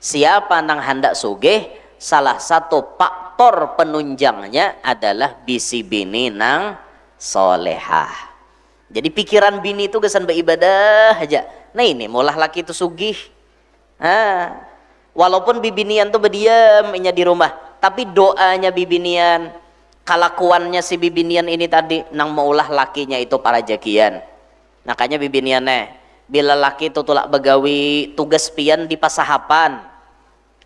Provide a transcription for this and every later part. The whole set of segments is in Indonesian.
Siapa nang hendak sugih, salah satu faktor penunjangnya adalah bisi bini nang solehah. Jadi pikiran bini itu kesan beribadah aja. Nah ini mulah laki itu sugih. Walaupun bibinian tuh berdiam di rumah, tapi doanya bibinian, kelakuannya si bibinian ini tadi nang maulah lakinya itu para jagian. Makanya bibiniannya bila laki itu tulak begawi tugas pian di pasahapan,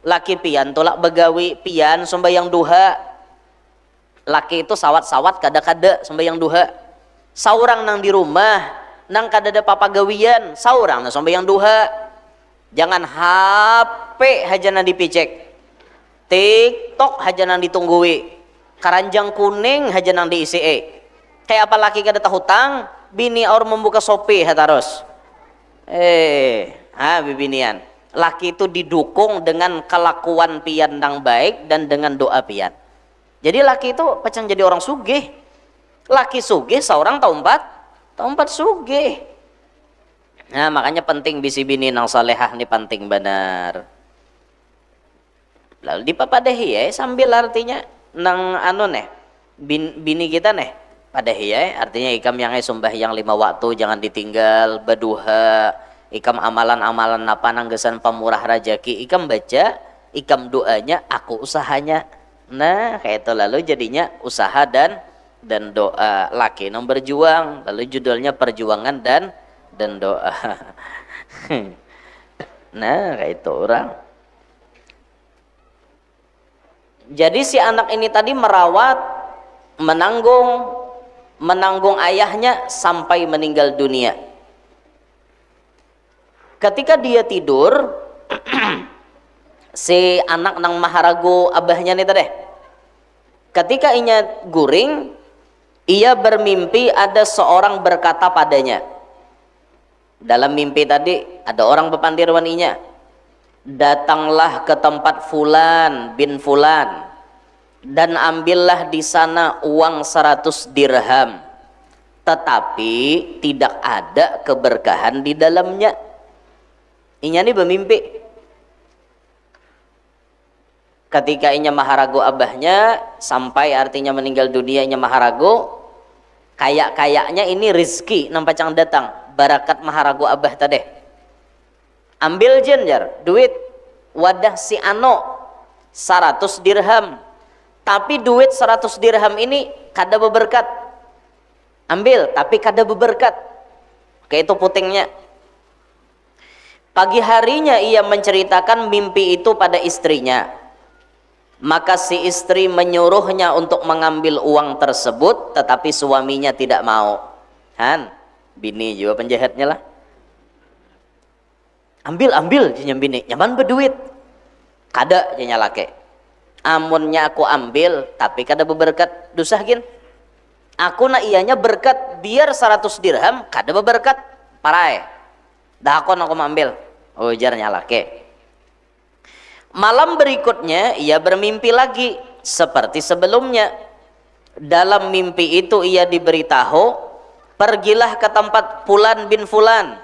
laki pian tulak begawi pian sembahyang duha, laki itu sawat-sawat kada-kada sembahyang duha, saurang nang di rumah nang kada ada papagawian saurang nang sembahyang duha. Jangan HP haja nang dipicek, TikTok haja nang ditunggui, keranjang kuning haja nang diisi. Kayak apa laki kada tahu hutang, bini or membuka Shopee terus. Bibinian. Laki itu didukung dengan kelakuan pian yang baik dan dengan doa pian. Jadi laki itu pacang jadi orang sugih. Laki sugih seorang tahun empat sugih. Nah makanya penting bisi bini nang salehah ini penting benar. Lalu dipapadahi ya sambil artinya nang bini kita padahi ya artinya ikam yang sembahyang 5 waktu jangan ditinggal, berduha, ikam amalan-amalan apa nanggesan pemurah rajaki, ikam baca, ikam doanya, aku usahanya. Nah kayak itu lalu jadinya usaha dan doa. Laki nang berjuang, lalu judulnya perjuangan dan doa. Nah kayak itu orang. Jadi si anak ini tadi merawat, menanggung ayahnya sampai meninggal dunia. Ketika dia tidur, si anak nang maharago abahnya nih tadi, ketika inya guring, ia bermimpi ada seorang berkata padanya. Dalam mimpi tadi ada orang bepandirwan inya, datanglah ke tempat fulan bin fulan dan ambillah di sana uang 100 dirham, tetapi tidak ada keberkahan di dalamnya. Inya ini bermimpi ketika inya maharago abahnya sampai artinya meninggal dunia, inya maharago kayak-kayaknya ini rizki nampacang datang barakat maharago abah tadi. Ambil jenjar duit wadah si ano 100 dirham, tapi duit 100 dirham ini kada beberkat. Ambil tapi kada beberkat. Kayak itu putingnya. Pagi harinya ia menceritakan mimpi itu pada istrinya. Maka si istri menyuruhnya untuk mengambil uang tersebut, tetapi suaminya tidak mau. Bini juga penjahatnya lah. Ambil jenyam bini, nyaman berduit. Kada jenya laki. Amunnya aku ambil, tapi kada beberkat dusahkin. Aku na ianya berkat biar 100 dirham, kada beberkat parai. Dah aku ambil. Ujarnya laki. Malam berikutnya ia bermimpi lagi seperti sebelumnya. Dalam mimpi itu ia diberitahu, pergilah ke tempat fulan bin fulan,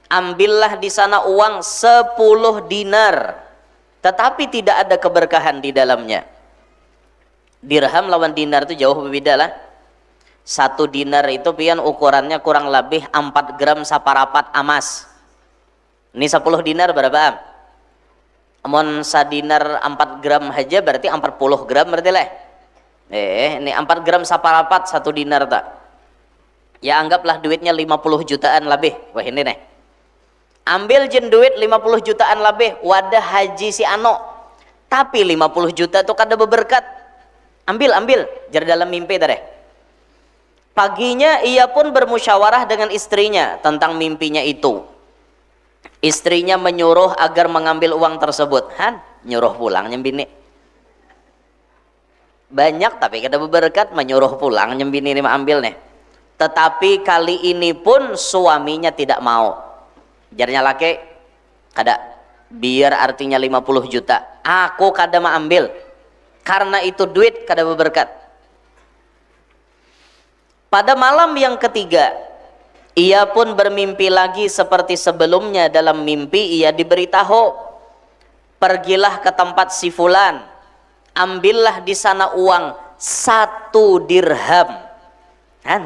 ambillah di sana uang 10 dinar, tetapi tidak ada keberkahan di dalamnya. Dirham lawan dinar itu jauh berbeda lah. 1 dinar itu pian ukurannya kurang lebih 4 gram saparapat amas. Ini 10 dinar berapa? Amun sadinar 4 gram aja berarti 40 gram berarti lah. Ini 4 gram saparapat 1 dinar tak. Ya anggaplah duitnya 50 jutaan lebih. Wah ini nih. Ambil jen duit 50 jutaan lebih wadah haji si ano. Tapi 50 juta itu kada beberkat. Ambil jar dalam mimpi tadi. Paginya ia pun bermusyawarah dengan istrinya tentang mimpinya itu. Istrinya menyuruh agar mengambil uang tersebut. Nyuruh pulang nyembini. Banyak tapi kada beberkat, menyuruh pulang nyembini ini ambil nih. Tetapi kali ini pun suaminya tidak mau. Jarnya laki, kada. Biar artinya 50 juta. Aku kada mau ambil. Karena itu duit kada beberkat. Pada malam yang ketiga, ia pun bermimpi lagi seperti sebelumnya. Dalam mimpi ia diberitahu, pergilah ke tempat si fulan, ambillah di sana uang 1 dirham.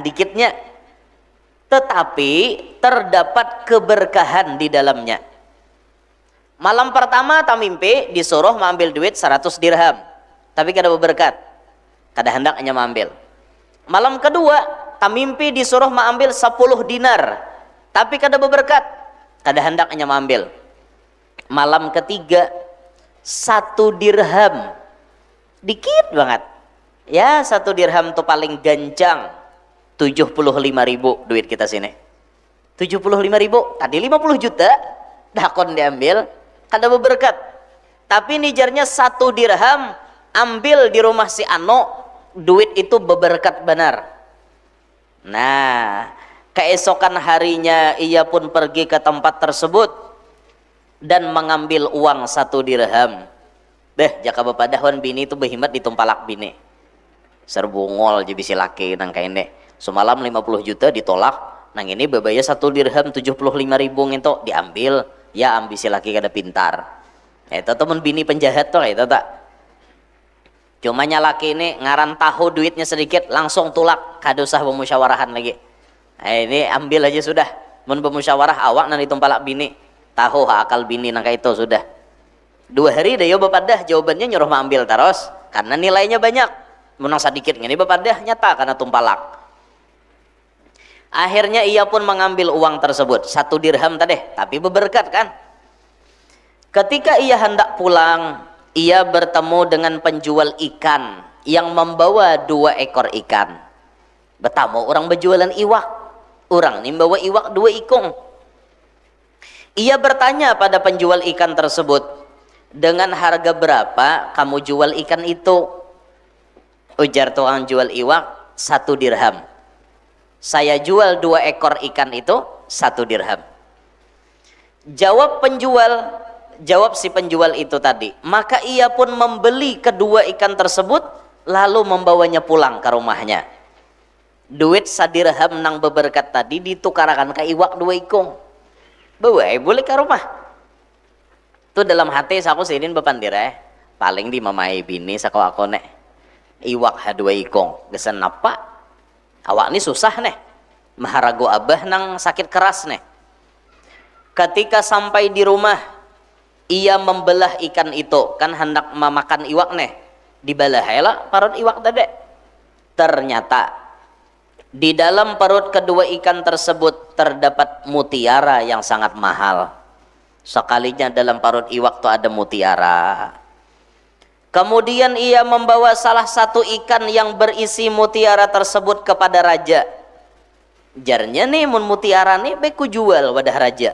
Dikitnya, tetapi terdapat keberkahan di dalamnya. Malam pertama tamimpi disuruh mengambil duit 100 dirham, tapi kada berberkat, kada hendaknya mengambil. Malam kedua tamimpi disuruh mengambil 10 dinar, tapi kada berberkat, kada hendaknya mengambil. Malam ketiga 1 dirham, dikit banget ya. 1 dirham tuh paling gancang 75.000 duit kita sini. 75.000 tadi 50 juta dakon diambil, kada berberkat. Tapi nijarnya 1 dirham ambil di rumah si Ano, duit itu berberkat benar. Nah, keesokan harinya ia pun pergi ke tempat tersebut dan mengambil uang 1 dirham. Jaka bapadahwan bini itu behimat ditumpalak bini. Serbungol jadi si laki nang kaine. Semalam 50 juta ditolak, nang ini bebaya 1 dirham 75.000 ngento diambil. Ya ambil si laki kada pintar. Itu temen bini penjahat tuh itu tak. Cuma laki ini ngaran tahu duitnya sedikit langsung tulak, kada usah bermusyawarahan lagi. Ini ambil aja sudah. Mun bermusyawarah awak nang ditumpalak bini. Tahu akal bini nang itu sudah. 2 hari dah yo bapadah jawabannya nyuruh mengambil terus karena nilainya banyak. Menang sedikit ngene bapadah nyata karena tumpalak. Akhirnya ia pun mengambil uang tersebut 1 dirham tadi, tapi berberkat kan. Ketika ia hendak pulang, ia bertemu dengan penjual ikan yang membawa 2 ekor ikan. Bertamu orang berjualan iwak, orang ini membawa iwak 2 ikung. Ia bertanya pada penjual ikan tersebut, dengan harga berapa kamu jual ikan itu? Ujar tukang jual iwak, 1 dirham. Saya jual 2 ekor ikan itu 1 dirham. Jawab si penjual itu tadi. Maka ia pun membeli kedua ikan tersebut lalu membawanya pulang ke rumahnya. Duit 1 dirham nang beberkat tadi ditukarakan ke iwak 2 ikung. Bawa boleh ke rumah. Tuh dalam hati aku sidin bepandira paling di mamai bini sako aku nek iwak ha 2 ikung gesen apa? Awak ini susah nih, maharago abah nang sakit keras nih. Ketika sampai di rumah, ia membelah ikan itu, kan hendak memakan iwak nih, dibelah lah parut iwak tadi. Ternyata di dalam perut kedua ikan tersebut terdapat mutiara yang sangat mahal. Sekalinya dalam parut iwak tuh ada mutiara. Kemudian ia membawa salah satu ikan yang berisi mutiara tersebut kepada raja. Jarnya nih mun mutiara nih beku jual wadah raja.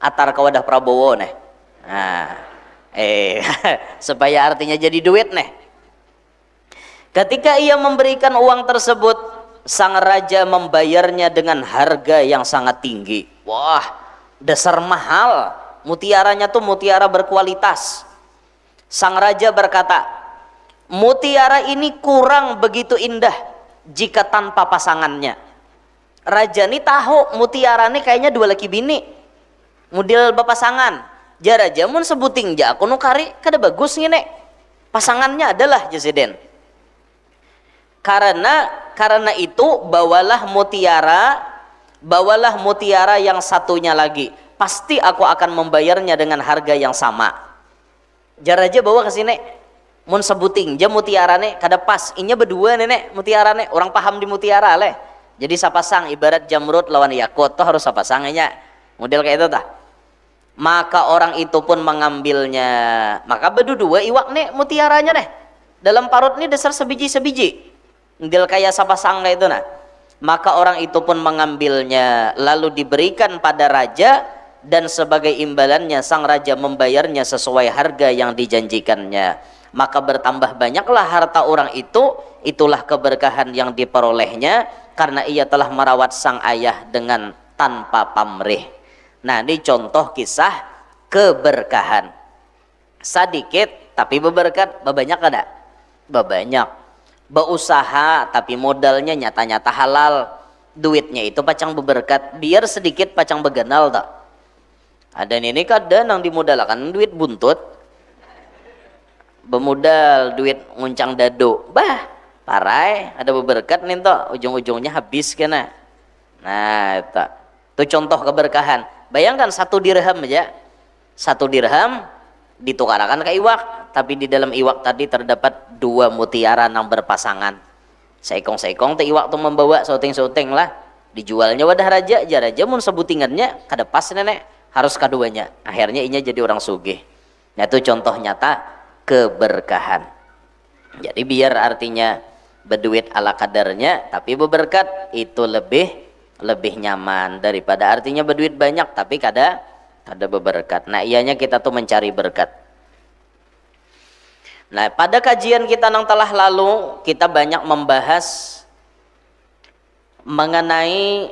Atar ke wadah Prabowo nih. Nah, supaya artinya jadi duit nih. Ketika ia memberikan uang tersebut, sang raja membayarnya dengan harga yang sangat tinggi. Wah, dasar mahal. Mutiaranya tuh mutiara berkualitas. Sang raja berkata, mutiara ini kurang begitu indah jika tanpa pasangannya. Raja ini tahu mutiara ini kayaknya 2 laki bini model berpasangan. Jaraja mun sebuting ja aku nukari kada bagus ngene. Pasangannya adalah Jesiden. Karena itu bawalah mutiara yang satunya lagi. Pasti aku akan membayarnya dengan harga yang sama. Jaraja bawa ke sini. Mun sebuting ja mutiara nih kada pas. Inya berdua nenek mutiara nih. Orang paham di mutiara leh. Jadi sapasang ibarat jamrut lawan yakut tuh harus sapasangnya. Model kayak itu tah. Maka orang itu pun mengambilnya. Maka berdua iwak nih mutiaranya nih. Dalam parut nih dasar sebiji-sebiji. Model kayak sapasang kayak itu nah. Maka orang itu pun mengambilnya lalu diberikan pada raja. Dan sebagai imbalannya sang raja membayarnya sesuai harga yang dijanjikannya. Maka bertambah banyaklah harta orang itu. Itulah keberkahan yang diperolehnya karena ia telah merawat sang ayah dengan tanpa pamrih. Nah, ini contoh kisah keberkahan. Sedikit tapi berberkat, banyak ada? Banyak. Berusaha tapi modalnya nyata-nyata halal. Duitnya itu pacang berberkat, biar sedikit pacang beganal tak. Ada ini kadang yang dimodalkan duit buntut, bemodal duit nguncang dado, bah parai ada beberkat nih toh, ujung-ujungnya habis kena. Nah itu contoh keberkahan. Bayangkan 1 dirham aja, 1 dirham ditukarakan ke iwak, tapi di dalam iwak tadi terdapat 2 mutiara yang berpasangan. Seikong-seikong teh iwak tuh membawa syuting-syuting lah, dijualnya wadah raja aja, raja mun sebutingannya kada pas nenek, harus keduanya, akhirnya inya jadi orang sugih. Nah itu contoh nyata keberkahan. Jadi biar artinya berduit ala kadarnya tapi berberkat, itu lebih nyaman daripada artinya berduit banyak tapi kada berberkat. Nah ianya kita tuh mencari berkat. Nah pada kajian kita yang telah lalu kita banyak membahas mengenai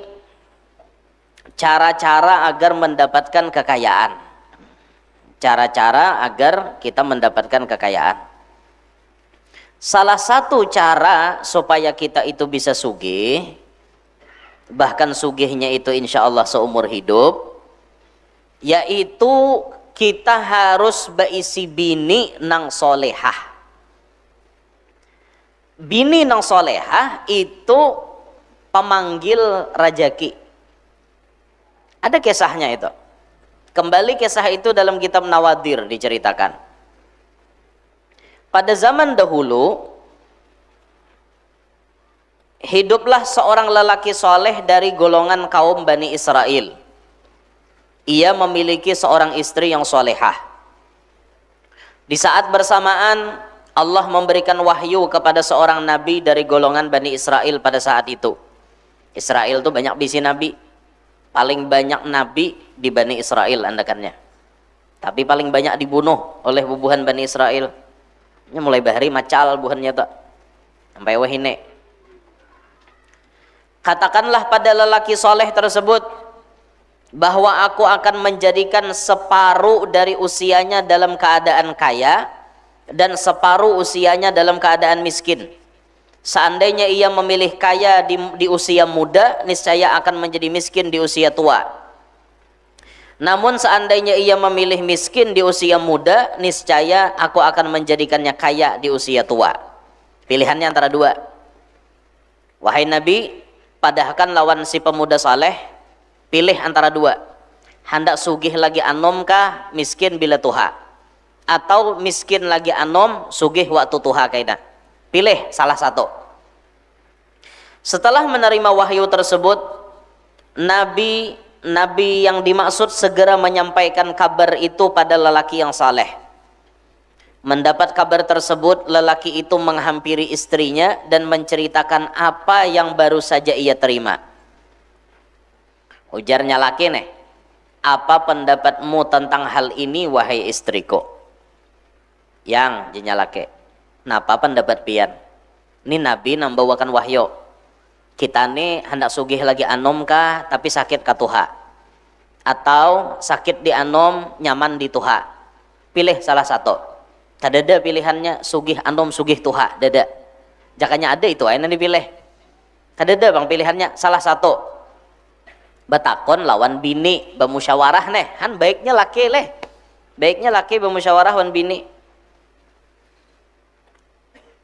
cara-cara agar mendapatkan kekayaan, cara-cara agar kita mendapatkan kekayaan. Salah satu cara supaya kita itu bisa sugih, bahkan sugihnya itu insya Allah seumur hidup, yaitu kita harus berisi bini nang solehah. Bini nang solehah itu pemanggil rajaki. Ada kisahnya itu. Kembali kisah itu dalam kitab Nawadir diceritakan. Pada zaman dahulu hiduplah seorang lelaki soleh dari golongan kaum Bani Israel. Ia memiliki seorang istri yang solehah. Di saat bersamaan Allah memberikan wahyu kepada seorang nabi dari golongan Bani Israel pada saat itu. Israel itu banyak bisi nabi. Paling banyak nabi di Bani Israel andakannya. Tapi paling banyak dibunuh oleh bubuhan Bani Israel. Ini mulai bahari macal buhannya tak. Sampai wahine. Katakanlah pada lelaki soleh tersebut bahwa aku akan menjadikan separuh dari usianya dalam keadaan kaya dan separuh usianya dalam keadaan miskin. Seandainya ia memilih kaya di usia muda, niscaya akan menjadi miskin di usia tua. Namun seandainya ia memilih miskin di usia muda, niscaya aku akan menjadikannya kaya di usia tua. Pilihannya antara dua. Wahai Nabi, padahkan lawan si pemuda saleh, pilih antara dua. Hendak sugih lagi anom kah, miskin bila tuha? Atau miskin lagi anom, sugih waktu tuha kaidah. Pilih salah satu. Setelah menerima wahyu tersebut, Nabi yang dimaksud segera menyampaikan kabar itu pada lelaki yang saleh. Mendapat kabar tersebut, lelaki itu menghampiri istrinya dan menceritakan apa yang baru saja ia terima. Ujarnya laki nih, apa pendapatmu tentang hal ini wahai istriku? Yang jinya laki, napa pendapat pian? Ini Nabi membawakan wahyu. Kita nih hendak sugih lagi anom kah tapi sakit katuha, atau sakit di anom nyaman di tuha? Pilih salah satu. Kadada pilihannya sugih anom sugih tuha, dada. Jakanya ada itu aina dipilih. Kadada bang pilihannya salah satu. Batakon lawan bini bermusyawarah neh, han baiknya laki leh. Baiknya laki bermusyawarah lawan bini.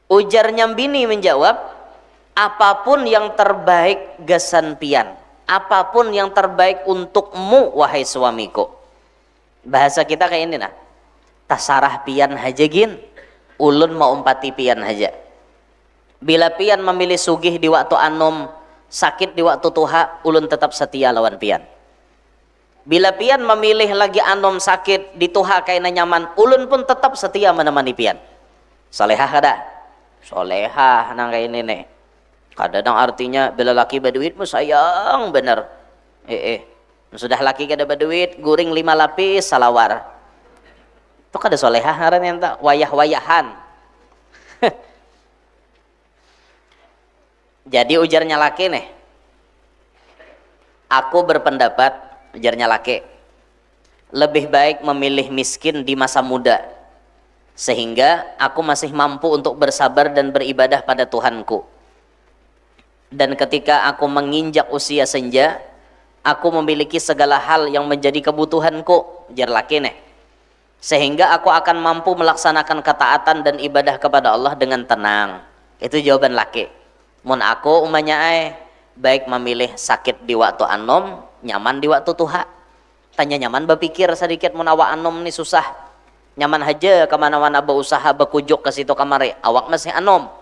Ujarnya bini menjawab, apapun yang terbaik gasan pian, apapun yang terbaik untukmu wahai suamiku. Bahasa kita kayak ini nah, tasarah pian haja gin, ulun mau umpati pian haja. Bila pian memilih sugih di waktu anom, sakit di waktu tuha, ulun tetap setia lawan pian. Bila pian memilih lagi anom sakit di tuha kaina nyaman, ulun pun tetap setia menemani pian. Solehah kada? Solehah nang kayak ini nih. Kadang artinya bila laki berduitmu sayang bener. Sudah laki kada berduit, guring 5 lapis salawar. Itu kada solehah ngaran yang tak wayah-wayahan. Jadi ujarnya laki nih, aku berpendapat, ujarnya laki, lebih baik memilih miskin di masa muda, sehingga aku masih mampu untuk bersabar dan beribadah pada Tuhanku. Dan ketika aku menginjak usia senja, aku memiliki segala hal yang menjadi kebutuhanku, ujar laki nih. sehingga aku akan mampu melaksanakan ketaatan dan ibadah kepada Allah dengan tenang. Itu jawaban laki. Mun aku umanya baik memilih sakit di waktu anom, nyaman di waktu tuha. Tanya nyaman berpikir sedikit, mun awak anom nih susah. Nyaman aja kemana-mana berusaha berkujuk ke situ kamari, awak masih anom.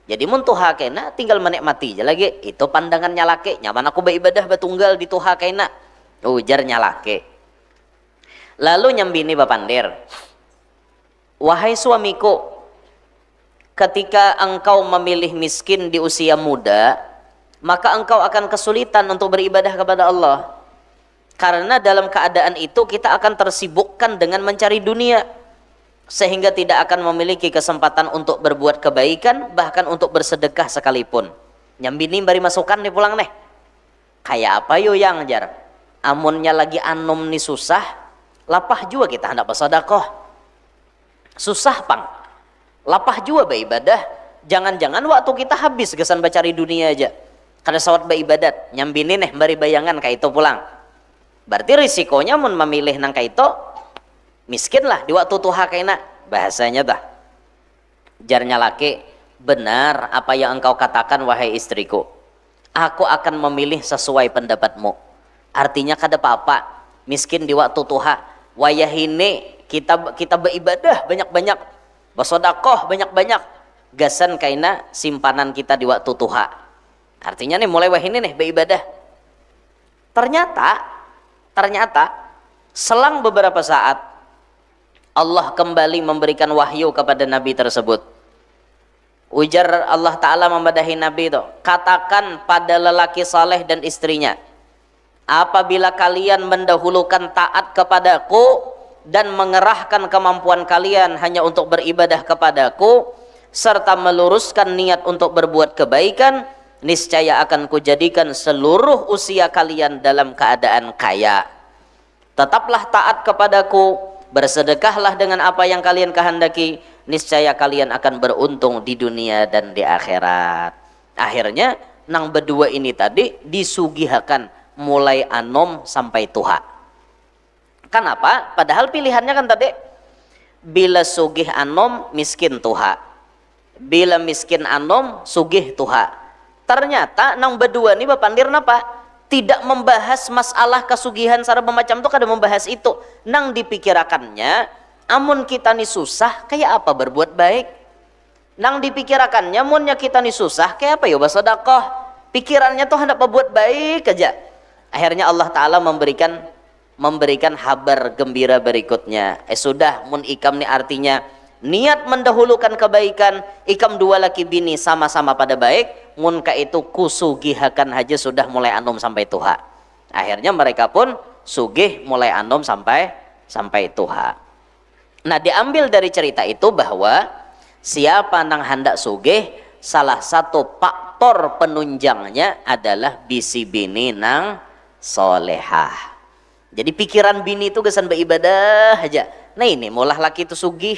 Jadi mun tuha kena tinggal menikmati aja lagi. Itu pandangannya laki. Nyaman aku beribadah betunggal di tuha kena. Ujarnya laki. Lalu nyambini bapandir, wahai suamiku, ketika engkau memilih miskin di usia muda, maka engkau akan kesulitan untuk beribadah kepada Allah. Karena dalam keadaan itu kita akan tersibukkan dengan mencari dunia, sehingga tidak akan memiliki kesempatan untuk berbuat kebaikan, bahkan untuk bersedekah sekalipun. Nyambini bari masukan nih pulang nih. Kayak apa yo yang jar? Amunnya lagi anom nih susah, lapah juga kita hendak bersedekah. Susah pang. Lapah juga beribadah. Jangan-jangan waktu kita habis kesan bacari dunia aja. Karena sawat beribadat, nyambini nih bari bayangan kayak itu pulang. Berarti risikonya mun memilih nang kayak itu miskin lah di waktu tuha kena bahasanya dah. Jarnya laki, benar apa yang engkau katakan wahai istriku. Aku akan memilih sesuai pendapatmu. Artinya kada apa-apa miskin di waktu tuha. Wayah ini kita beribadah banyak-banyak, bersedekah banyak-banyak. Gasan kaina simpanan kita di waktu tuha. Artinya nih mulai wah ini nih beribadah. Ternyata selang beberapa saat Allah kembali memberikan wahyu kepada Nabi tersebut. Ujar Allah Ta'ala memadahi Nabi itu, katakan pada lelaki saleh dan istrinya, apabila kalian mendahulukan taat kepadaku dan mengerahkan kemampuan kalian hanya untuk beribadah kepadaku, serta meluruskan niat untuk berbuat kebaikan, niscaya akan kujadikan seluruh usia kalian dalam keadaan kaya. Tetaplah taat kepadaku, bersedekahlah dengan apa yang kalian kehendaki, niscaya kalian akan beruntung di dunia dan di akhirat. Akhirnya nang berdua ini tadi disugihakan mulai anom sampai tuha. Kenapa? Padahal pilihannya kan tadi bila sugih anom miskin tuha, bila miskin anom sugih tuha. Ternyata nang berdua ini bapandir napa? Tidak membahas masalah kesugihan secara macam itu, kada membahas itu. Nang dipikirakannya, amun kita nih susah, kayak apa berbuat baik. Nang dipikirakannya, munnya kita nih susah, kayak apa ya bersedekah. Pikirannya tuh hendak berbuat baik aja. Akhirnya Allah Ta'ala memberikan kabar gembira berikutnya. Sudah, mun ikam nih artinya niat mendahulukan kebaikan, ikam dua laki bini sama-sama pada baik, mun ka itu kusugihakan haja sudah mulai anom sampai tuha. Akhirnya mereka pun sugih mulai anom sampai tuha. Nah, diambil dari cerita itu bahwa siapa nang hendak sugih, salah satu faktor penunjangnya adalah bisi bini nang solehah. Jadi pikiran bini itu kesan beribadah aja. Nah ini mulah laki itu sugih.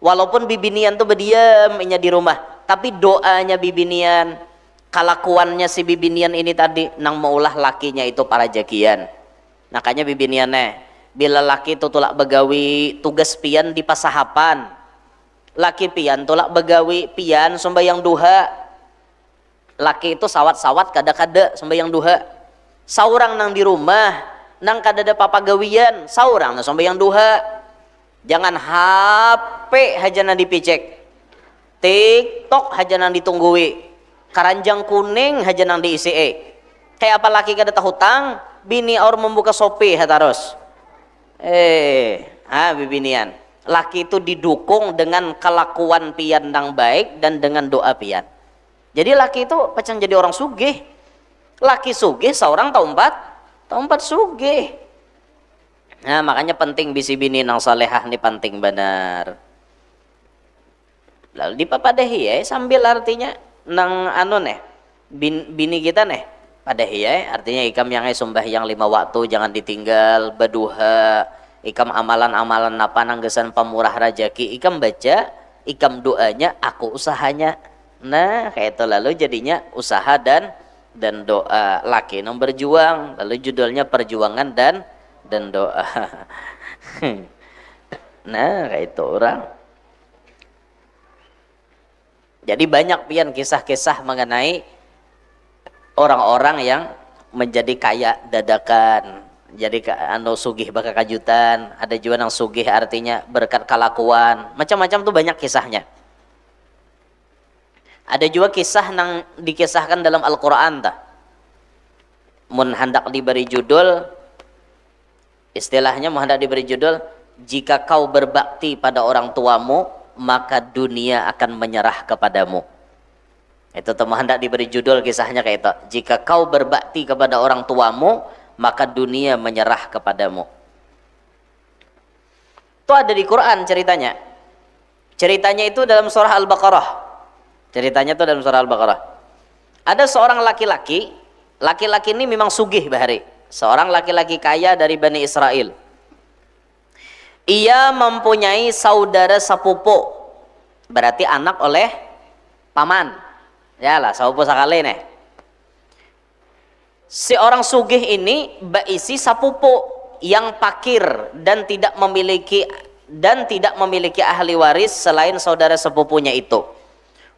Walaupun bibinian tuh berdiam inya di rumah, tapi doanya bibinian, kelakuannya si bibinian ini tadi nang maulah lakinya itu para jakian. Makanya bibiniannya bila laki itu tulak begawi tugas pian di pasahapan, laki pian tulak begawi pian sembahyang duha, laki itu sawat-sawat kada-kada sembahyang duha, saurang nang di rumah nang kada ada papagawian, saurang nang sembahyang duha. Jangan HP haja nang dipicek, TikTok haja nang ditunggui, karanjang kuning haja nang diisi. Kayak apa laki kada tahu hutang, bini or membuka Shopee terus. Bibinian. Laki itu didukung dengan kelakuan pian nang baik dan dengan doa pian. Jadi laki itu pacang jadi orang sugih. Laki sugih seorang tahu empat sugih. Nah, makanya penting bisi bini nang salehah ini penting benar. Lalu dipapadahi ya sambil artinya nang bini kita nih padahi ya, artinya ikam yang sembahyang 5 waktu jangan ditinggal, berduha, ikam amalan-amalan apa nang gesan pemurah rajaki, ikam baca, ikam doanya, aku usahanya. Nah, kayak itu lalu jadinya usaha dan doa. Laki nang berjuang, lalu judulnya perjuangan dan doa. Nah, kayak itu orang. Jadi banyak pian kisah-kisah mengenai orang-orang yang menjadi kaya dadakan, jadi anu sugih baka kajutan, ada juga yang sugih artinya berkat kalakuan, macam-macam tuh banyak kisahnya. Ada juga kisah yang dikisahkan dalam Al-Quran tah. Mun hendak diberi judul, istilahnya mun hendak diberi judul, jika kau berbakti pada orang tuamu, maka dunia akan menyerah kepadamu. Itu tuh hendak diberi judul kisahnya kayak itu. Jika kau berbakti kepada orang tuamu, maka dunia menyerah kepadamu. Itu ada di Quran ceritanya. Ceritanya itu dalam surah Al-Baqarah. Ceritanya itu dalam surah Al-Baqarah. Ada seorang laki-laki, laki-laki ini memang sugih bahari. Seorang laki-laki kaya dari Bani Israel. Ia mempunyai saudara sepupu, berarti anak oleh paman. Ya lah, sepupu sakali nih. Si orang sugih ini berisi sepupu yang fakir dan tidak memiliki ahli waris selain saudara sepupunya itu.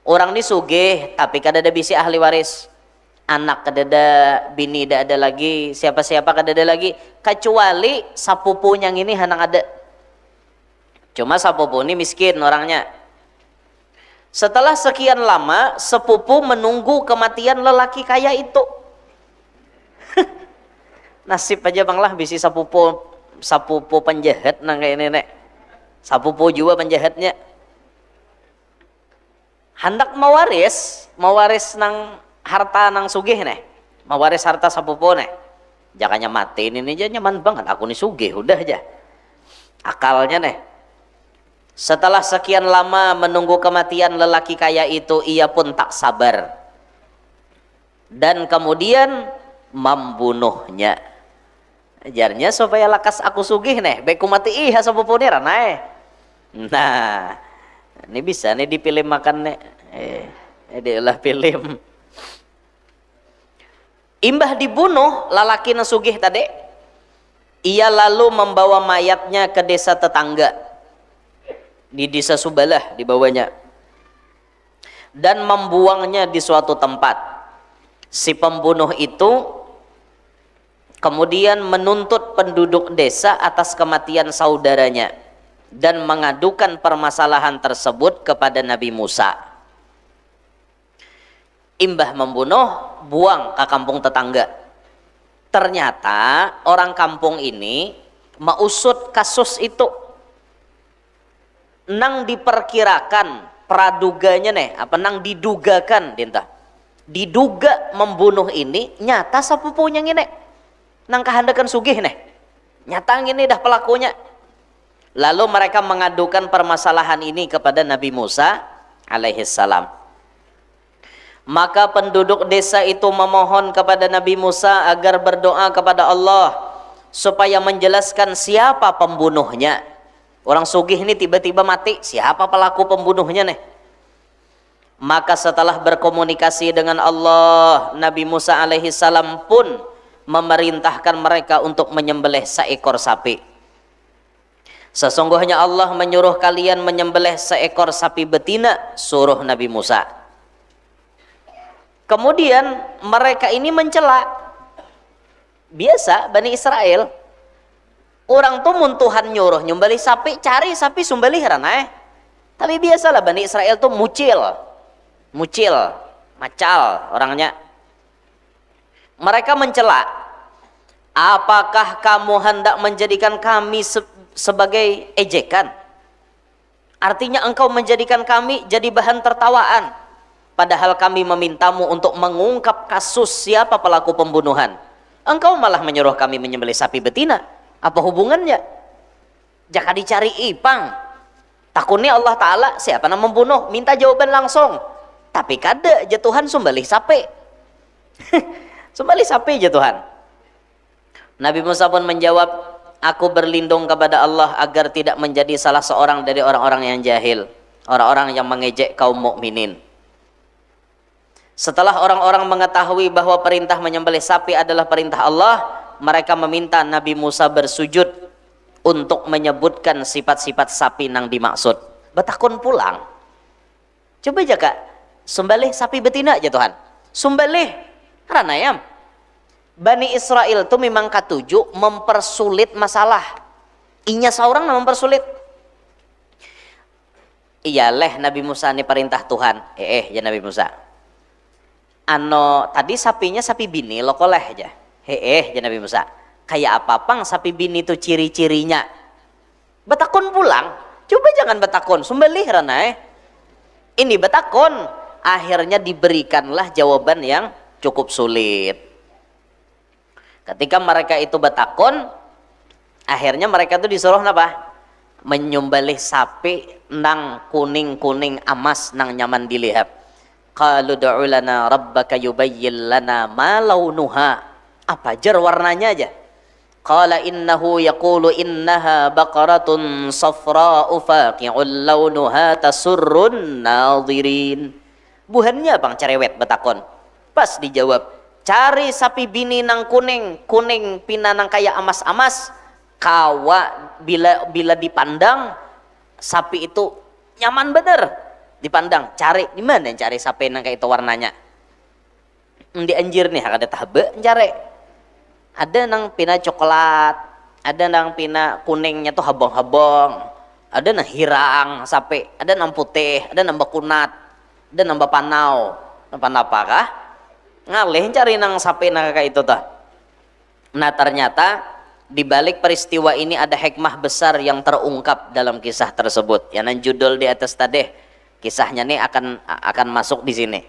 Orang ini sugih tapi kadada bisi ahli waris. Anak kadada, bini tidak ada lagi, siapa-siapa kadada lagi, kecuali sepupunya yang ini hanang ada. Cuma sepupu ini miskin orangnya. Setelah sekian lama, sepupu menunggu kematian lelaki kaya itu. Nasib aja bang lah bisi sepupu penjahat nang kayak nenek. Sepupu juga penjahatnya. Hendak mawaris nang harta nang sugih nih. Mawaris harta sepupu nih. Jangannya mati ini aja nyaman banget. Aku nih sugih udah aja. Akalnya nih. Setelah sekian lama menunggu kematian lelaki kaya itu, ia pun tak sabar dan kemudian membunuhnya. Ajarnya supaya lakas aku sugih nih, baik kumati iha sepupu nih ranai. Nah, ini bisa nih dipilih makan nih. Diolah pilih. Imbah dibunuh lelaki nasugih tadi, ia lalu membawa mayatnya ke desa tetangga. Di desa Subalah dibawanya dan membuangnya di suatu tempat. Si pembunuh itu kemudian menuntut penduduk desa atas kematian saudaranya dan mengadukan permasalahan tersebut kepada Nabi Musa. Imbah membunuh, buang ke kampung tetangga. Ternyata orang kampung ini mausut kasus itu. Nang diperkirakan praduganya nih, nang didugakan dinta. Diduga membunuh ini nyata sepupunya ini. Nang kehandakan sugih nih. Nyata ini dah pelakunya. Lalu mereka mengadukan permasalahan ini kepada Nabi Musa alaihissalam. Maka penduduk desa itu memohon kepada Nabi Musa agar berdoa kepada Allah supaya menjelaskan siapa pembunuhnya. Orang sugih ini tiba-tiba mati, siapa pelaku pembunuhnya nih? Maka setelah berkomunikasi dengan Allah, Nabi Musa alaihissalam pun memerintahkan mereka untuk menyembelih seekor sapi. Sesungguhnya Allah menyuruh kalian menyembelih seekor sapi betina, suruh Nabi Musa. Kemudian mereka ini mencela. Biasa Bani Israel, orang tuh muntuhan nyuruh nyembelih sapi, cari sapi sembelih ranai. Tapi biasalah Bani Israel tuh mucil, macal orangnya. Mereka mencela, apakah kamu hendak menjadikan kami sebagai ejekan? Artinya engkau menjadikan kami jadi bahan tertawaan, padahal kami memintamu untuk mengungkap kasus siapa pelaku pembunuhan. Engkau malah menyuruh kami menyembelih sapi betina. Apa hubungannya? Jaka dicari ipang. Takutnya Allah Ta'ala siapa yang membunuh, minta jawaban langsung. Tapi kada jatuhan sembelih sapi. Sembelih sapi jatuhan. Nabi Musa pun menjawab, aku berlindung kepada Allah agar tidak menjadi salah seorang dari orang-orang yang jahil, orang-orang yang mengejek kaum mukminin. Setelah orang-orang mengetahui bahwa perintah menyembelih sapi adalah perintah Allah, mereka meminta Nabi Musa bersujud untuk menyebutkan sifat-sifat sapi nang dimaksud. Betakun pulang. Coba aja kak, sembelih sapi betina aja Tuhan. Sembelih ranayam. Bani Israel itu memang katuju mempersulit masalah. Inya seorang mempersulit. Iyalah Nabi Musa ini perintah Tuhan. Ya Nabi Musa. Ano tadi sapinya sapi bini lo koleh aja. Ya Nabi Musa. Kayak apa pang sapi bini itu ciri-cirinya? Betakon pulang. Coba jangan betakon, sembelih ranai. Ini betakon. Akhirnya diberikanlah jawaban yang cukup sulit. Ketika mereka itu betakon, akhirnya mereka itu disuruh apa? Menyembelih sapi nang kuning-kuning amas nang nyaman dilihat. Qalu du'u lana rabbaka yubayyin lana ma launuha. Apa jar warnanya aja? Qala innahu yaqulu innaha baqaratun safra'u faqi'un launuha tasurrun nadhirin. Buhannya bang cerewet betakon. Pas dijawab, cari sapi bini nang kuning, kuning pina nang kayak amas-amas. Kawa bila dipandang sapi itu nyaman bener dipandang. Cari di mana yang cari sapi nang kayak itu warnanya? Di anjir nih ada tabe cari. Ada nang pina coklat, ada nang pina kuningnya tuh habang-habang, ada nang hirang sapi, ada nang putih, ada nang bakunat, ada nang bapanau. Apa kah? Ngalih cari nang sapi nang kayak itu tuh. Nah ternyata di balik peristiwa ini ada hikmah besar yang terungkap dalam kisah tersebut. Yang judul di atas tadi, kisahnya nih akan masuk di sini.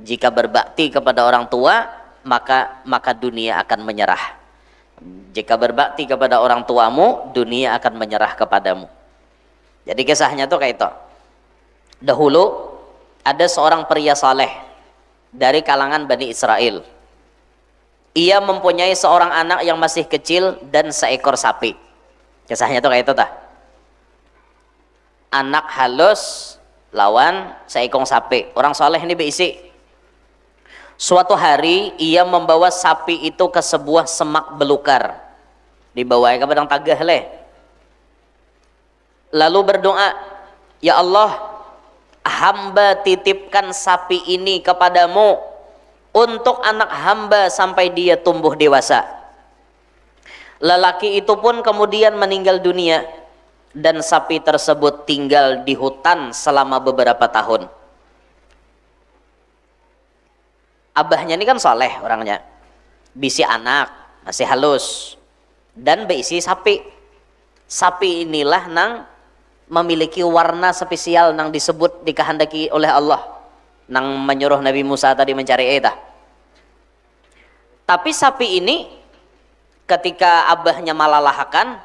Jika berbakti kepada orang tua, maka dunia akan menyerah. Jika berbakti kepada orang tuamu, dunia akan menyerah kepadamu. Jadi kisahnya tuh kayak itu. Dahulu ada seorang pria saleh dari kalangan Bani Israel. Ia mempunyai seorang anak yang masih kecil dan seekor sapi. Kisahnya tuh kayak itu tah. Anak halus lawan seekor sapi. Orang soleh ini berisi. Suatu hari ia membawa sapi itu ke sebuah semak belukar. Dibawanya ke padang tagah leh. Lalu berdoa, ya Allah, hamba titipkan sapi ini kepadamu untuk anak hamba sampai dia tumbuh dewasa. Lelaki itu pun kemudian meninggal dunia dan sapi tersebut tinggal di hutan selama beberapa tahun. Abahnya ini kan soleh orangnya, bisi anak masih halus dan berisi sapi. Sapi inilah nang memiliki warna spesial nang disebut dikehendaki oleh Allah, nang menyuruh Nabi Musa tadi mencari etah. Tapi sapi ini ketika abahnya malalahkan,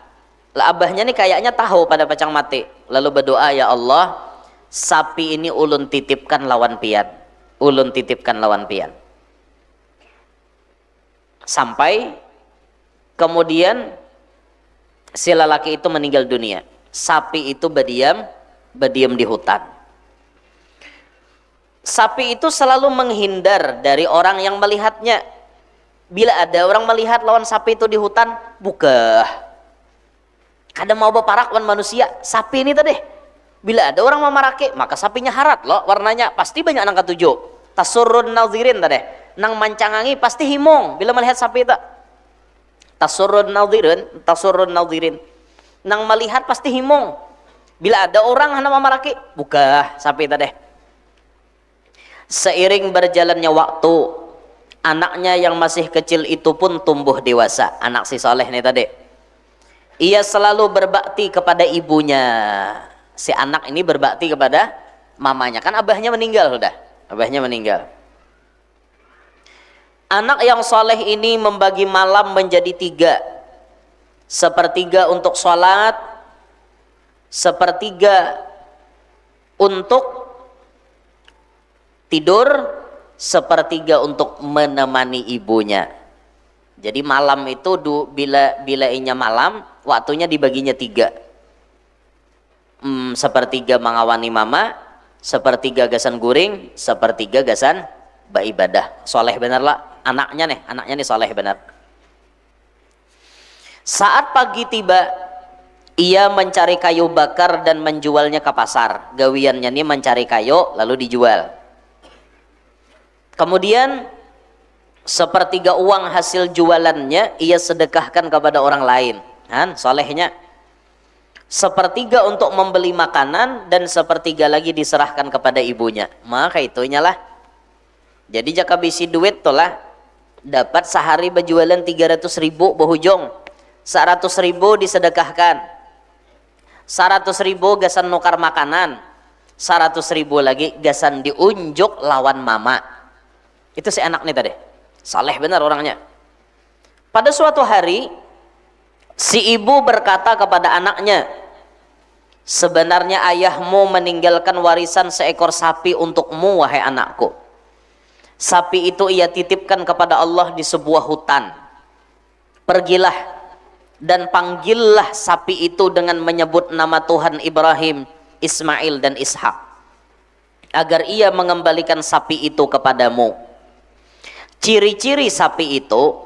abahnya ini kayaknya tahu pada pacang mati, lalu berdoa, ya Allah, sapi ini ulun titipkan lawan pian, ulun titipkan lawan pian. Sampai kemudian si lelaki itu meninggal dunia. Sapi itu berdiam di hutan. Sapi itu selalu menghindar dari orang yang melihatnya. Bila ada orang melihat lawan sapi itu di hutan, buka. Kadang mau berparak lawan manusia, sapi ini tadi. Bila ada orang memaraki, maka sapinya harat loh warnanya, pasti banyak nang ketujuh. Tasurrun nadhirin tadi. Nang mancangangi pasti himong bila melihat sapi itu. Tasurrun nadhirin. Nang melihat pasti himong. Bila ada orang hana memaraki, buka sapi tadi. Seiring berjalannya waktu, anaknya yang masih kecil itu pun tumbuh dewasa. Anak si soleh ini tadi. Ia selalu berbakti kepada ibunya. Si anak ini berbakti kepada mamanya. Kan abahnya meninggal sudah. Abahnya meninggal. Anak yang soleh ini membagi malam menjadi 3. Sepertiga untuk sholat, sepertiga untuk tidur, sepertiga untuk menemani ibunya. Jadi malam itu bila inya malam, waktunya dibaginya 3. Sepertiga mengawani mama, sepertiga gasan guring, sepertiga gasan beribadah. Soleh benar lah. Anaknya nih soleh benar. Saat pagi tiba, ia mencari kayu bakar dan menjualnya ke pasar. Gawiannya ini mencari kayu lalu dijual. Kemudian sepertiga uang hasil jualannya ia sedekahkan kepada orang lain. Kan solehnya. Sepertiga untuk membeli makanan dan sepertiga lagi diserahkan kepada ibunya. Maka itunya lah. Jadi jika bisi duit tuh lah, dapat sehari berjualan 300.000 berhujung 100.000 disedekahkan, 100.000 gasan nukar makanan, 100.000 lagi gasan diunjuk lawan mama. Itu si anak nih tadi, saleh benar orangnya. Pada suatu hari si ibu berkata kepada anaknya, sebenarnya ayahmu meninggalkan warisan seekor sapi untukmu wahai anakku. Sapi itu ia titipkan kepada Allah di sebuah hutan. Pergilah dan panggillah sapi itu dengan menyebut nama Tuhan Ibrahim, Ismail dan Ishak, agar ia mengembalikan sapi itu kepadamu. Ciri-ciri sapi itu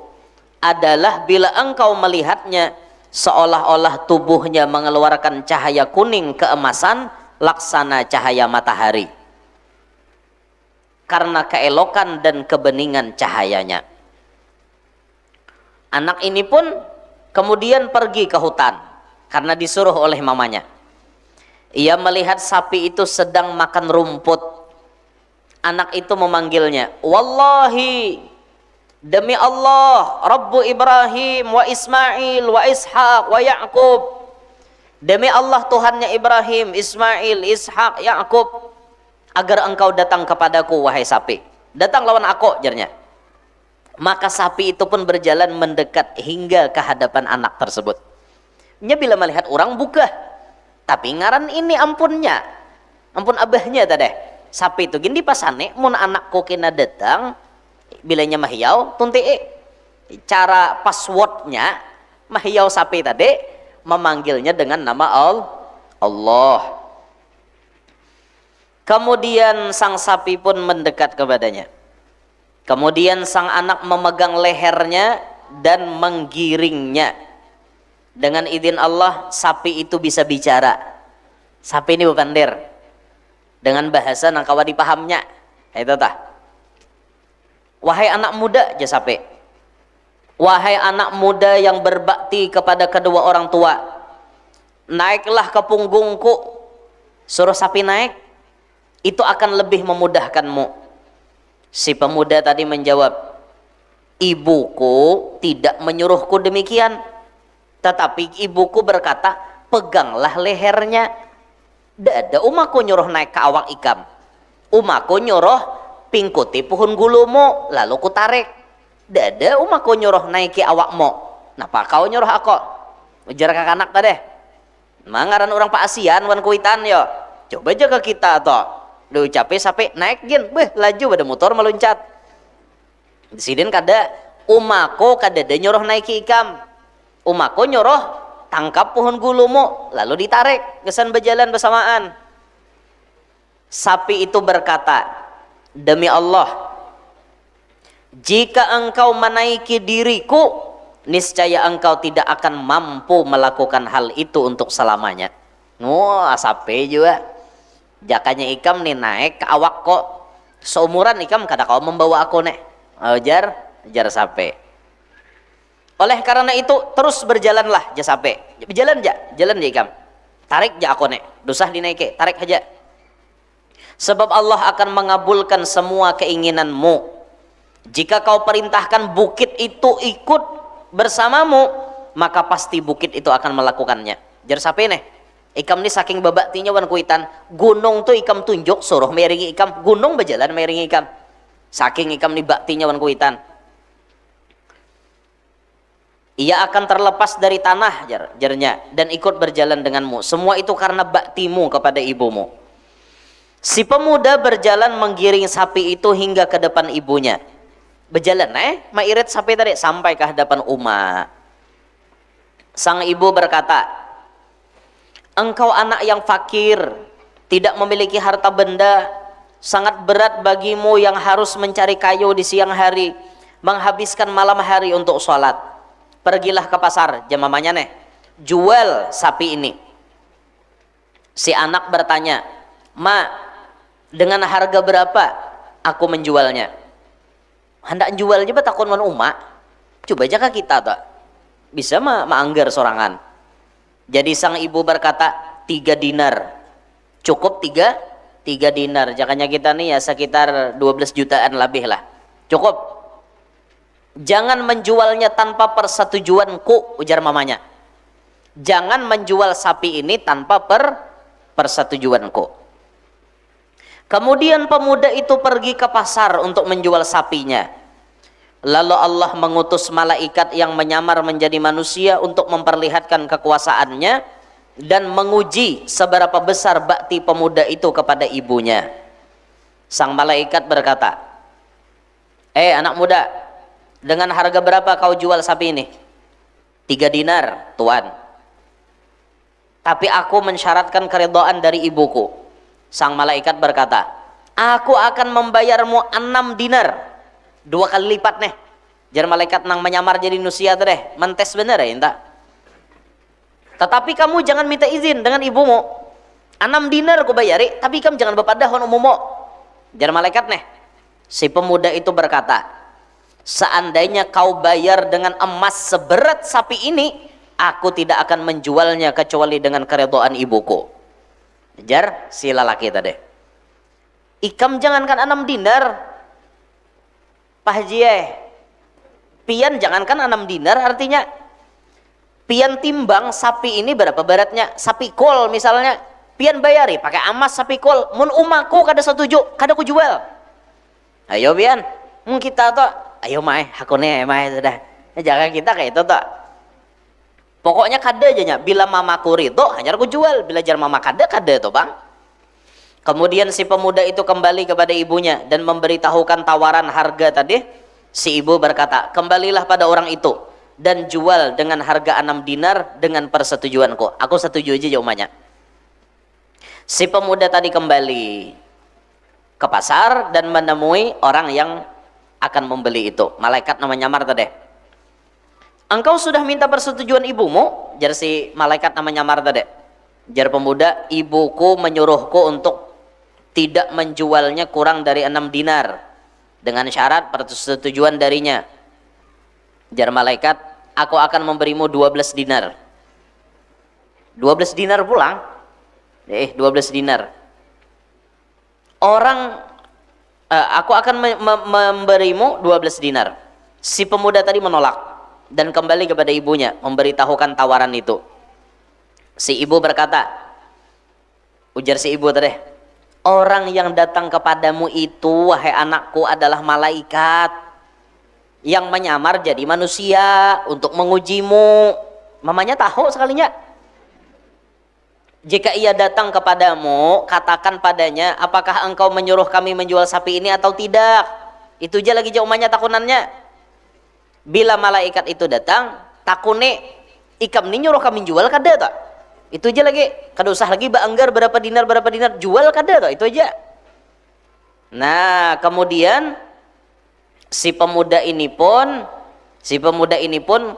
adalah bila engkau melihatnya seolah-olah tubuhnya mengeluarkan cahaya kuning keemasan laksana cahaya matahari, karena keelokan dan kebeningan cahayanya. Anak ini pun kemudian pergi ke hutan karena disuruh oleh mamanya. Ia melihat sapi itu sedang makan rumput. Anak itu memanggilnya, wallahi, demi Allah, Rabbu Ibrahim wa Ismail wa Ishak wa Ya'qub, demi Allah Tuhannya Ibrahim, Ismail, Ishak, Ya'qub, agar engkau datang kepadaku wahai sapi. Datang lawan aku, jarnya. Maka sapi itu pun berjalan mendekat hingga ke hadapan anak tersebut. Nya bila melihat orang buka, tapi ngaran ini ampunnya, ampun abahnya tadi. Sapi itu gini pasane, mun anakku kena datang, bilanya mahiau, tunti cara passwordnya mahiau sapi tadi memanggilnya dengan nama Allah. Kemudian sang sapi pun mendekat kepadanya. Kemudian sang anak memegang lehernya dan menggiringnya. Dengan izin Allah, sapi itu bisa bicara. Sapi ini bukandir. Dengan bahasa nang kawa dipahamnya. Itu tah. Wahai anak muda, aja sapi. Wahai anak muda yang berbakti kepada kedua orang tua, naiklah ke punggungku. Suruh sapi naik. Itu akan lebih memudahkanmu. Si pemuda tadi menjawab, ibuku tidak menyuruhku demikian, tetapi ibuku berkata, peganglah lehernya. Tidak ada umaku nyuruh naik ke awak ikam. Umaku nyuruh pingkuti pohon gulumu, lalu ku tarik. Tidak ada umaku nyuruh naik ke awakmu. Napa kau nyuruh aku? Ujar kakak anak tadi. Mangaran orang Pak Asian wan kuitan yo. Coba jaga kita toh. Duh capek sampai naik gen, laju pada motor meluncat. Disiden kada umako kada de nyuruh naik ikam. Umako nyuruh tangkap pohon gulumu lalu ditarik, kesan berjalan bersamaan. Sapi itu berkata, demi Allah, jika engkau menaiki diriku, niscaya engkau tidak akan mampu melakukan hal itu untuk selamanya. Wah, sapi juga. Jakanya ikam nih naik ke awak kok seumuran ikam kada kau membawa aku nek. Ajar sape. Oleh karena itu terus berjalanlah sape. Jalan jalan ikam. Tarik aku nek. Dosah dinaiki, tarik aja. Sebab Allah akan mengabulkan semua keinginanmu. Jika kau perintahkan bukit itu ikut bersamamu, maka pasti bukit itu akan melakukannya. Jar sape nih. Ikam ni saking babaktinya wan kuitan, gunung tuh ikam tunjuk suruh meringi ikam, gunung berjalan meringi ikam. Saking ikam ni baktinya wan kuitan. Ia akan terlepas dari tanah jarnya dan ikut berjalan denganmu. Semua itu karena baktimu kepada ibumu. Si pemuda berjalan menggiring sapi itu hingga ke depan ibunya. Berjalan mairit sapi tadi sampai ke hadapan Uma. Sang ibu berkata, engkau anak yang fakir, tidak memiliki harta benda, sangat berat bagimu yang harus mencari kayu di siang hari, menghabiskan malam hari untuk sholat. Pergilah ke pasar, mamanya jual sapi ini. Si anak bertanya, "Ma, dengan harga berapa aku menjualnya?" Hendak jual aja takon man umak. Coba aja kita tak bisa anggar sorangan. Jadi sang ibu berkata, 3 dinar. Cukup 3 dinar. Jakanya kita nih ya sekitar 12 jutaan lebih lah. Cukup. Jangan menjualnya tanpa persetujuanku, ujar mamanya. Jangan menjual sapi ini tanpa persetujuanku. Kemudian pemuda itu pergi ke pasar untuk menjual sapinya. Lalu Allah mengutus malaikat yang menyamar menjadi manusia untuk memperlihatkan kekuasaannya dan menguji seberapa besar bakti pemuda itu kepada ibunya. Sang malaikat berkata, anak muda, dengan harga berapa kau jual sapi ini?" 3 dinar, Tuan. "Tapi aku mensyaratkan keridhaan dari ibuku." Sang malaikat berkata, "Aku akan membayarmu 6 dinar. 2 kali lipat nih." Jar malaikat nang menyamar jadi manusia tuh deh, mentes bener ya entah. "Tetapi kamu jangan minta izin dengan ibumu. 6 dinar aku bayari, tapi kamu jangan bepadah on umumu." Jar malaikat nih. Si pemuda itu berkata, "Seandainya kau bayar dengan emas seberat sapi ini, aku tidak akan menjualnya kecuali dengan keridhaan ibuku." Jar si lalaki tadi, "Ikam jangankan 6 dinar, Pak Haji, pian jangankan 6 dinar, artinya pian timbang sapi ini berapa beratnya, sapi kol misalnya, pian bayari pakai emas sapi kol, mun umaku kada setuju, kada ku jual." Ayo pian, mun kita tuh, ayo mai, hakune mai sudah, jangan kita kayak itu tuh. Pokoknya kada aja nya, bila mamaku ridho hanya aku jual, bila jar mama kada tuh bang. Kemudian si pemuda itu kembali kepada ibunya dan memberitahukan tawaran harga tadi. Si ibu berkata, "Kembalilah pada orang itu dan jual dengan harga 6 dinar dengan persetujuanku. Aku setuju aja jawabannya." Si pemuda tadi kembali ke pasar dan menemui orang yang akan membeli itu. Malaikat namanya nyamar tadi. "Engkau sudah minta persetujuan ibumu?" Jar si malaikat namanya nyamar tadi. Jar pemuda, "Ibuku menyuruhku untuk tidak menjualnya kurang dari 6 dinar dengan syarat persetujuan darinya." Jar malaikat, "Aku akan memberimu 12 dinar." 12 dinar pulang? 12 dinar. Aku akan memberimu 12 dinar. Si pemuda tadi menolak dan kembali kepada ibunya memberitahukan tawaran itu. Si ibu berkata, ujar si ibu tadi, "Orang yang datang kepadamu itu, wahai anakku, adalah malaikat yang menyamar jadi manusia untuk mengujimu." Mamanya tahu sekalinya. "Jika ia datang kepadamu, katakan padanya, apakah engkau menyuruh kami menjual sapi ini atau tidak?" Itu aja lagi jawabannya takunannya. Bila malaikat itu datang, takune, "Ikam ini nyuruh kami jual kada tak?" Itu aja lagi, kada usah lagi baanggar berapa dinar, jual kada tak? Itu aja. Nah, kemudian si pemuda ini pun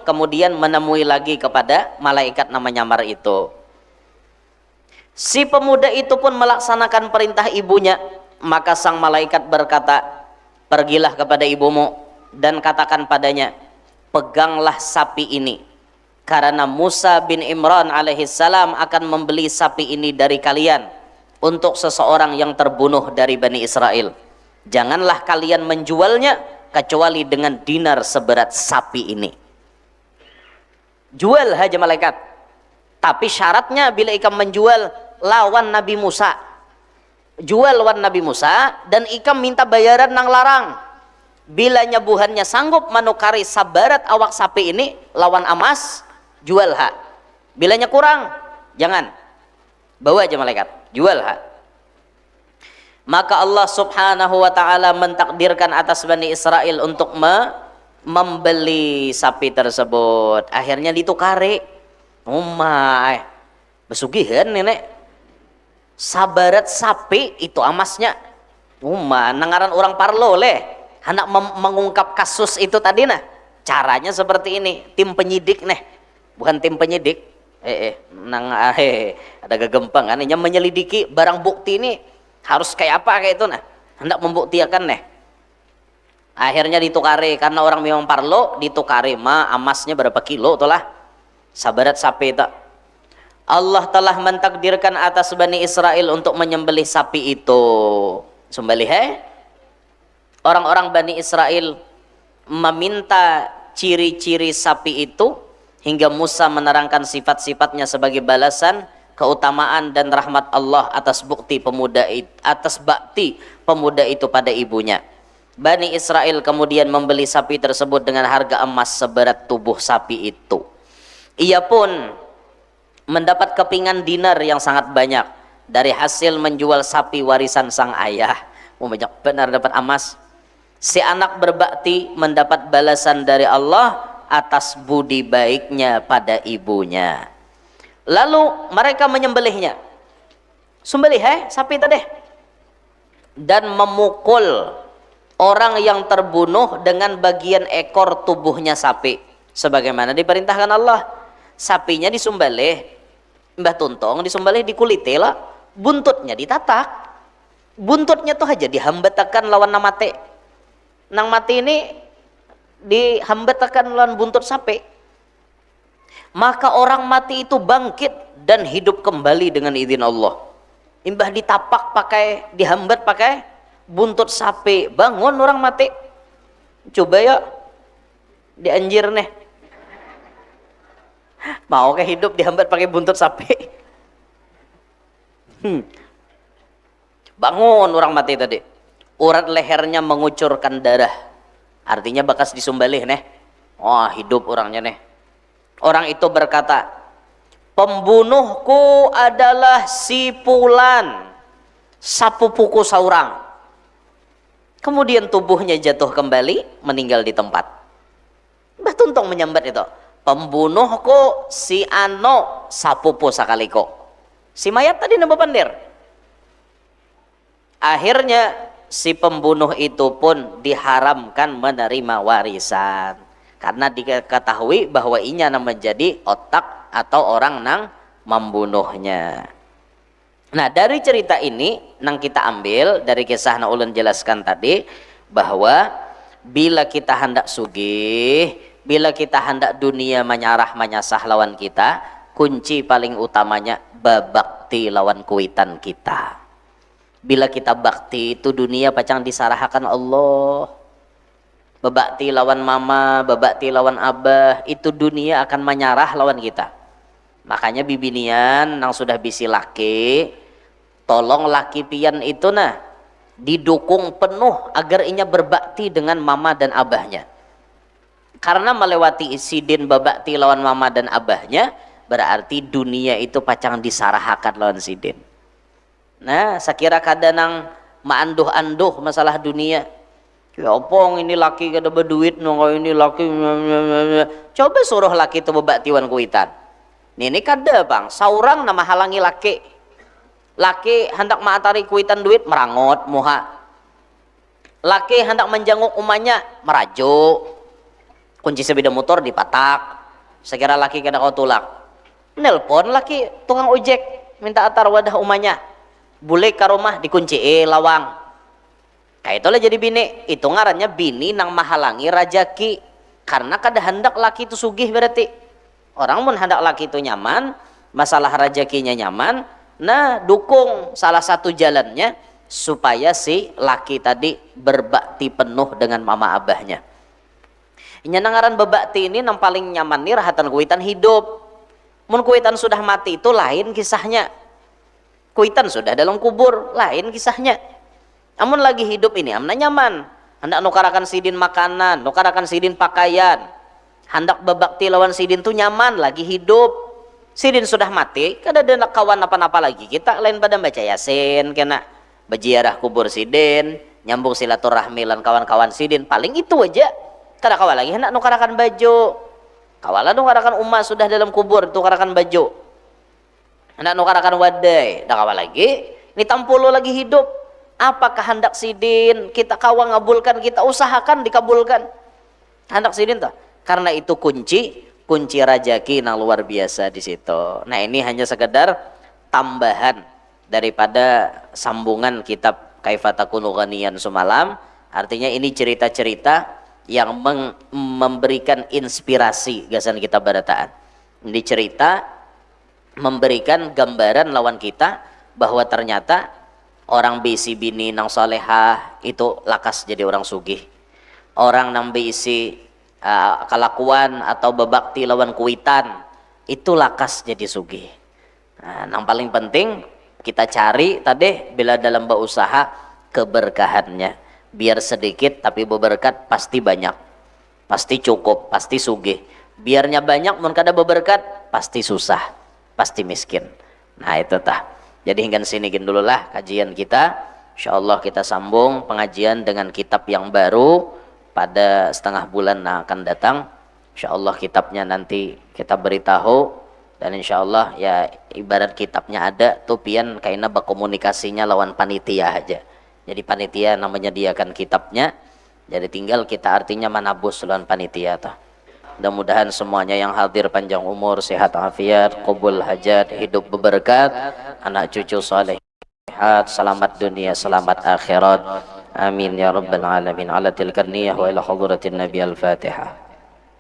kemudian menemui lagi kepada malaikat nama nyamar itu. Si pemuda itu pun melaksanakan perintah ibunya. Maka sang malaikat berkata, "Pergilah kepada ibumu dan katakan padanya, peganglah sapi ini, karena Musa bin Imran alaihissalam akan membeli sapi ini dari kalian untuk seseorang yang terbunuh dari Bani Israel. Janganlah kalian menjualnya kecuali dengan dinar seberat sapi ini." Jual aja malaikat, tapi syaratnya bila ikam menjual lawan Nabi Musa, jual lawan Nabi Musa, dan ikam minta bayaran nang larang. Bila nyabuhannya sanggup manukari sabarat awak sapi ini lawan emas, jual ha. Bilanya kurang, jangan. Bawa aja malaikat, jual ha. Maka Allah subhanahu wa ta'ala mentakdirkan atas Bani Israel untuk membeli sapi tersebut. Akhirnya ditukari. Umay, besugihan nenek. Sabarat sapi itu emasnya. Nangaran orang parlo leh. Hendak mengungkap kasus itu tadi nah. Caranya seperti ini. Tim penyidik nih. Bukan tim penyidik. nang ada gegempang kan, menyelidiki barang bukti ini harus kayak apa kayak itu nah, hendak membuktikan nih. Akhirnya ditukari karena orang memang parlo, ditukari emasnya berapa kilo itulah sabarat sapi tak. Allah telah mentakdirkan atas Bani Israel untuk menyembelih sapi itu. Sembelih orang-orang Bani Israel meminta ciri-ciri sapi itu hingga Musa menerangkan sifat-sifatnya sebagai balasan keutamaan dan rahmat Allah atas bakti pemuda itu pada ibunya. Bani Israel kemudian membeli sapi tersebut dengan harga emas seberat tubuh sapi itu. Ia pun mendapat kepingan dinar yang sangat banyak dari hasil menjual sapi warisan sang ayah. Banyak benar dapat emas. Si anak berbakti mendapat balasan dari Allah atas budi baiknya pada ibunya. Lalu mereka menyembelihnya. Sembelih sapi tadi. Dan memukul orang yang terbunuh dengan bagian ekor tubuhnya sapi sebagaimana diperintahkan Allah. Sapinya disembelih, Mbah Tuntong disembelih di kulite lah, buntutnya ditatak. Buntutnya tuh aja dihambatakan lawan nang mati. Nang mati ini dihambatakan lawan buntut sapi. Maka orang mati itu bangkit dan hidup kembali dengan izin Allah. Imbah ditapak pakai, dihambat pakai buntut sapi, bangun orang mati. Coba ya dianjir nih, mau ke hidup dihambat pakai buntut sapi. Bangun orang mati tadi, urat lehernya mengucurkan darah, artinya bekas disembelih nih. Wah, hidup orangnya nih. Orang itu berkata, pembunuhku adalah si Fulan, sapupuku saurang. Kemudian tubuhnya jatuh kembali, meninggal di tempat. Mbah Tuntong menyambat itu, pembunuhku si Ano, sapupu sakaliko. Si mayat tadi nambah pandir. Akhirnya si pembunuh itu pun diharamkan menerima warisan karena diketahui bahwa inya menjadi otak atau orang nang membunuhnya. Nah, dari cerita ini nang kita ambil dari kisah na ulun jelaskan tadi bahwa bila kita hendak sugih, bila kita hendak dunia menyarah menyasah lawan kita, kunci paling utamanya babakti lawan kuitan kita. Bila kita bakti itu dunia pacang disarahkan Allah. Babakti lawan mama, babakti lawan abah, itu dunia akan menyarah lawan kita. Makanya bibinian nang sudah bisi laki, tolong laki pian itu nah didukung penuh agar inya berbakti dengan mama dan abahnya. Karena melewati sidin babakti lawan mama dan abahnya, berarti dunia itu pacang disarahakan lawan sidin. Nah, sekira kada nang maanduh-anduh masalah dunia. Ya opong ini laki kada berduit, nongko ini laki. Coba suruh laki itu bebaktiwan kuitan. Ini kada bang, saurang nama halangi laki. Laki hendak maatari kuitan duit merangot muha. Laki hendak menjanguk umanya merajuk. Kunci sepeda motor dipatak. Sekira laki kada kau tulak. Nelpon laki tukang ojek minta atar wadah umanya. Boleh ke rumah dikunci lawang. Kayak itulah jadi bini. Itu ngarannya bini nang mahalangi rajaki. Karena kada hendak laki itu sugih berarti. Orang pun hendak laki itu nyaman, masalah rajakinya nyaman. Nah, dukung salah satu jalannya supaya si laki tadi berbakti penuh dengan mama abahnya. Inya nangaran bebakti ini nang paling nyaman nih rahatan kuitan hidup. Mun kuitan sudah mati itu lain kisahnya. Kuitan sudah dalam kubur, lain kisahnya. Amun lagi hidup ini amna nyaman. Hendak nukarakan sidin makanan, nukarakan sidin pakaian. Hendak bebakti lawan sidin tuh nyaman lagi hidup. Sidin sudah mati, kada ada kawan apa-apa lagi. Kita lain pada baca Yasin, kena berziarah kubur sidin, nyambung silaturahmi lan kawan-kawan sidin. Paling itu aja. Kada kawan lagi hendak nukarakan baju. Kawalan nukarakan umat sudah dalam kubur, nukarakan baju. Hendak nukarakan wadai, dah kawan lagi. Ini tampulo lagi hidup. Apakah hendak sidin kita kawan ngabulkan, kita usahakan dikabulkan. Hendak sidin tuh. Karena itu kunci kunci rajaki yang luar biasa di situ. Nah, ini hanya sekedar tambahan daripada sambungan kitab Kaifatakunu Ghaniyan semalam. Artinya ini cerita-cerita yang memberikan inspirasi gasan kita barataan. Ini cerita memberikan gambaran lawan kita bahwa ternyata orang bisi bini nang solehah itu lakas jadi orang sugih. Orang nang bisi kelakuan atau bebakti lawan kuitan itu lakas jadi sugih. Nah, yang paling penting kita cari tadi bila dalam berusaha keberkahannya. Biar sedikit tapi berberkat pasti banyak, pasti cukup, pasti sugih. Biarnya banyak mun kada berberkat pasti susah, pasti miskin. Nah itu tah. Jadi hingga sini dulu lah kajian kita. Insyaallah kita sambung pengajian dengan kitab yang baru pada setengah bulan yang akan datang. Insyaallah kitabnya nanti kita beritahu, dan insyaallah ya ibarat kitabnya ada tuh pian kaina berkomunikasinya lawan panitia aja. Jadi panitia yang menyediakan kitabnya, jadi tinggal kita artinya manabus lawan panitia tuh. Mudah-mudahan semuanya yang hadir panjang umur, sehat afiat, qabul hajat, hidup berberkat, anak cucu salihat, selamat dunia, selamat akhirat. Amin ya rabbal alamin. Ala tilkan niyah wa ila hadratin nabi al-Fatihah.